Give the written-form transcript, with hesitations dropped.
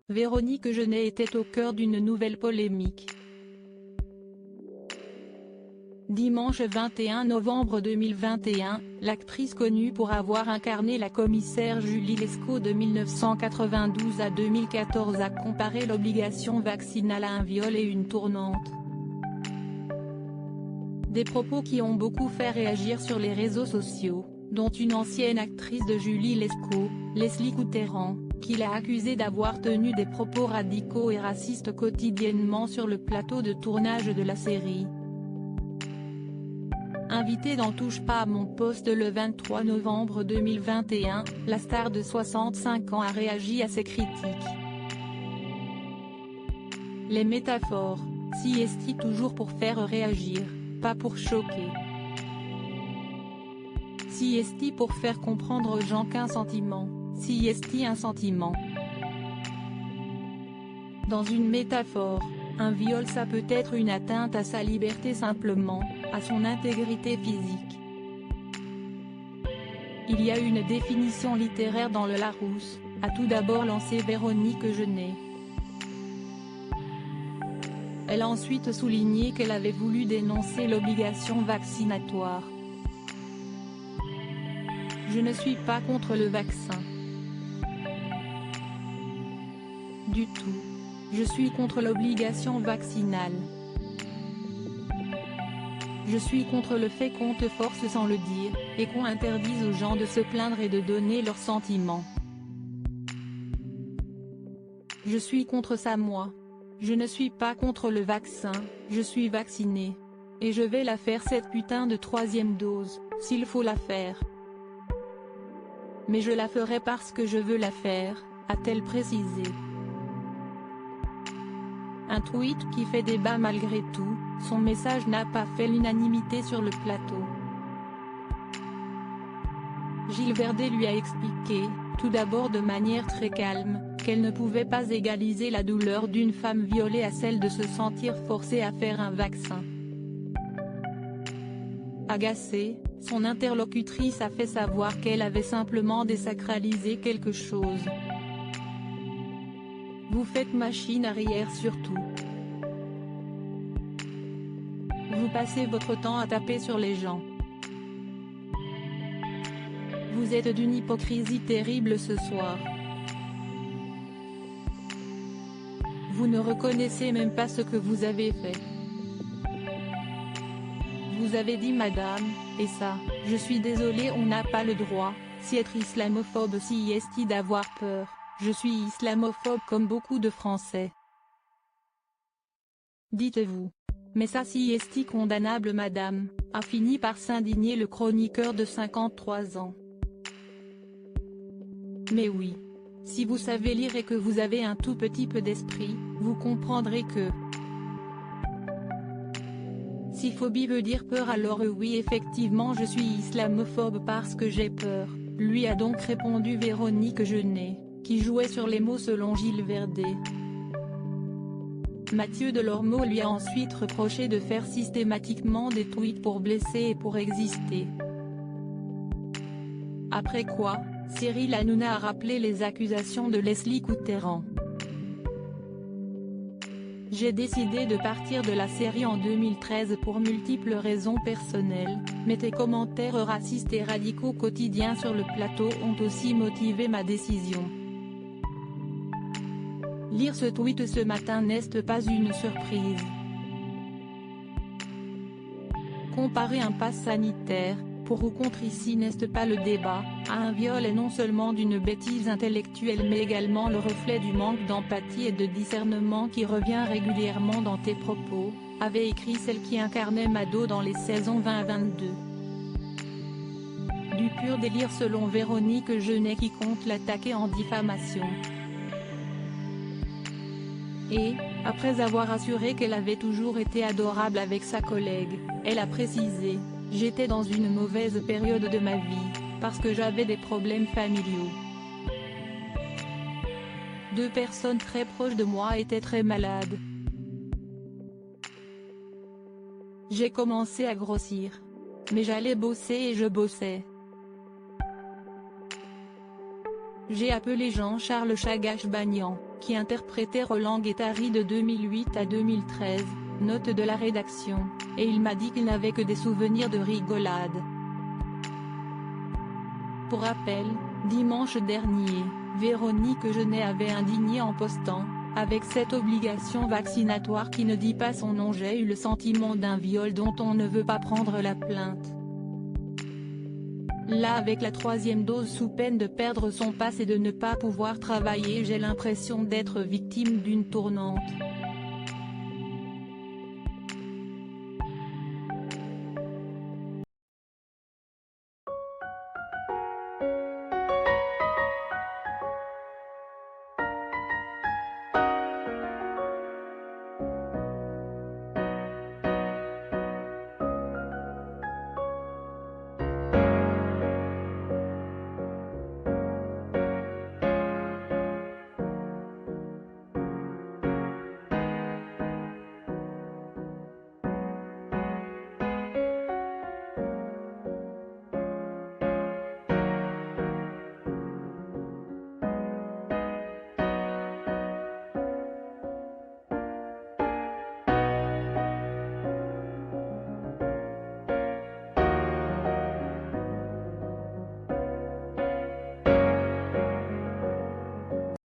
Véronique Jeunet était au cœur d'une nouvelle polémique. Dimanche 21 novembre 2021, l'actrice connue pour avoir incarné la commissaire Julie Lescaut de 1992 à 2014 a comparé l'obligation vaccinale à un viol et une tournante. Des propos qui ont beaucoup fait réagir sur les réseaux sociaux, dont une ancienne actrice de Julie Lescaut, Leslie Coutéran, qui l'a accusée d'avoir tenu des propos radicaux et racistes quotidiennement sur le plateau de tournage de la série. Invitée dans Touche pas à mon poste le 23 novembre 2021, la star de 65 ans a réagi à ces critiques. Les métaphores, si est-il toujours pour faire réagir, pas pour choquer. Si est-il pour faire comprendre aux gens qu'un sentiment, si est-il un sentiment. Dans une métaphore, un viol ça peut être une atteinte à sa liberté simplement, à son intégrité physique. Il y a une définition littéraire dans le Larousse, a tout d'abord lancé Véronique Jeunet. Elle a ensuite souligné qu'elle avait voulu dénoncer l'obligation vaccinatoire. Je ne suis pas contre le vaccin. Du tout. Je suis contre l'obligation vaccinale. Je suis contre le fait qu'on te force sans le dire, et qu'on interdise aux gens de se plaindre et de donner leurs sentiments. Je suis contre ça moi. Je ne suis pas contre le vaccin, je suis vaccinée. Et je vais la faire cette putain de 3e dose, s'il faut la faire. Mais je la ferai parce que je veux la faire, a-t-elle précisé. Un tweet qui fait débat malgré tout, son message n'a pas fait l'unanimité sur le plateau. Gilles Verdet lui a expliqué, tout d'abord de manière très calme, qu'elle ne pouvait pas égaliser la douleur d'une femme violée à celle de se sentir forcée à faire un vaccin. Agacée, son interlocutrice a fait savoir qu'elle avait simplement désacralisé quelque chose. Vous faites machine arrière surtout. Vous passez votre temps à taper sur les gens. Vous êtes d'une hypocrisie terrible ce soir. Vous ne reconnaissez même pas ce que vous avez fait. Vous avez dit madame, et ça, je suis désolé on n'a pas le droit, si être islamophobe si est d'avoir peur. Je suis islamophobe comme beaucoup de Français. Dites-vous. Mais ça si est condamnable madame, a fini par s'indigner le chroniqueur de 53 ans. Mais oui. Si vous savez lire et que vous avez un tout petit peu d'esprit, vous comprendrez que si phobie veut dire peur alors oui effectivement je suis islamophobe parce que j'ai peur, lui a donc répondu Véronique Jeunet, qui jouait sur les mots selon Gilles Verdet. Mathieu Delormeau lui a ensuite reproché de faire systématiquement des tweets pour blesser et pour exister. Après quoi, Cyril Hanouna a rappelé les accusations de Leslie Coutéran. J'ai décidé de partir de la série en 2013 pour multiples raisons personnelles, mais tes commentaires racistes et radicaux quotidiens sur le plateau ont aussi motivé ma décision. Lire ce tweet ce matin n'est pas une surprise. Comparer un pass sanitaire, pour ou contre ici n'est pas le débat, à un viol est non seulement d'une bêtise intellectuelle mais également le reflet du manque d'empathie et de discernement qui revient régulièrement dans tes propos, avait écrit celle qui incarnait Mado dans les saisons 20 à 22. Du pur délire selon Véronique Jeunet qui compte l'attaquer en diffamation. Et, après avoir assuré qu'elle avait toujours été adorable avec sa collègue, elle a précisé « J'étais dans une mauvaise période de ma vie, parce que j'avais des problèmes familiaux. 2 personnes très proches de moi étaient très malades. J'ai commencé à grossir. Mais j'allais bosser et je bossais. J'ai appelé Jean-Charles Chagache-Bagnan, qui interprétait Roland Guettari de 2008 à 2013, note de la rédaction, et il m'a dit qu'il n'avait que des souvenirs de rigolade. Pour rappel, dimanche dernier, Véronique Genet avait indigné en postant « Avec cette obligation vaccinatoire qui ne dit pas son nom, j'ai eu le sentiment d'un viol dont on ne veut pas prendre la plainte. Là, avec la 3e dose sous peine de perdre son pass et de ne pas pouvoir travailler, j'ai l'impression d'être victime d'une tournante.